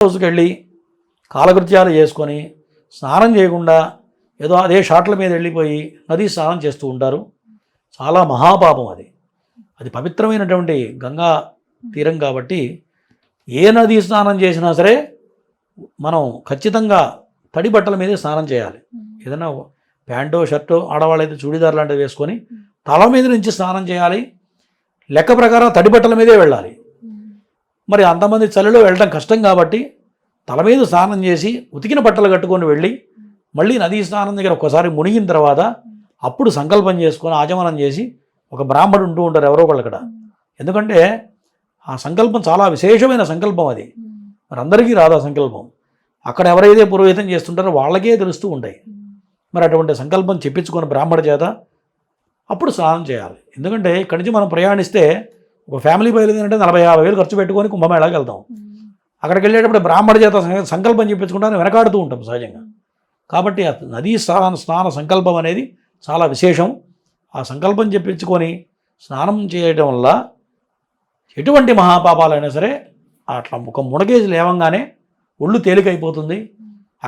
హౌస్కి వెళ్ళి కాలకృత్యాలు చేసుకొని స్నానం చేయకుండా ఏదో అదే షాట్ల మీద వెళ్ళిపోయి నదీ స్నానం చేస్తూ ఉంటారు. చాలా మహాపాపం అది. అది పవిత్రమైనటువంటి గంగా తీరం కాబట్టి ఏ నదీ స్నానం చేసినా సరే మనం ఖచ్చితంగా తడి బట్టల మీదే స్నానం చేయాలి. ఏదైనా ప్యాంటో షర్టో ఆడవాళ్ళైతే చూడీదార్ లాంటివి వేసుకొని తల మీద నుంచి స్నానం చేయాలి. లెక్క ప్రకారం తడి బట్టల మీదే వెళ్ళాలి. మరి అంతమంది చలిలో వెళ్ళడం కష్టం కాబట్టి తల మీద స్నానం చేసి ఉతికిన బట్టలు కట్టుకొని వెళ్ళి మళ్ళీ నదీ స్నానం దగ్గర ఒక్కసారి మునిగిన తర్వాత అప్పుడు సంకల్పం చేసుకొని ఆచమనం చేసి ఒక బ్రాహ్మడు ఉంటూ ఉంటారు ఎవరో ఒకళ్ళు అక్కడ. ఎందుకంటే ఆ సంకల్పం చాలా విశేషమైన సంకల్పం అది. మరి అందరికీ రాదు ఆ సంకల్పం. అక్కడ ఎవరైతే పురోహితం చేస్తుంటారో వాళ్ళకే తెలుస్తూ ఉంటాయి. మరి అటువంటి సంకల్పం చెప్పించుకొని బ్రాహ్మణ చేత అప్పుడు స్నానం చేయాలి. ఎందుకంటే ఇక్కడి నుంచి మనం ప్రయాణిస్తే ఒక ఫ్యామిలీ బయలుదేరంటే 40-50 వేలు ఖర్చు పెట్టుకొని కుంభమేళాకి వెళ్తాం. అక్కడికి వెళ్ళేటప్పుడు బ్రాహ్మణ చేత సంకల్పం చెప్పించుకుంటాను వెనకాడుతూ ఉంటాం సహజంగా. కాబట్టి నదీ స్నాన సంకల్పం అనేది చాలా విశేషం. ఆ సంకల్పం చెప్పించుకొని స్నానం చేయడం వల్ల ఎటువంటి మహాపాపాలైనా సరే అట్లా ఒక మునగేసి లేవంగానే ఒళ్ళు తేలికైపోతుంది.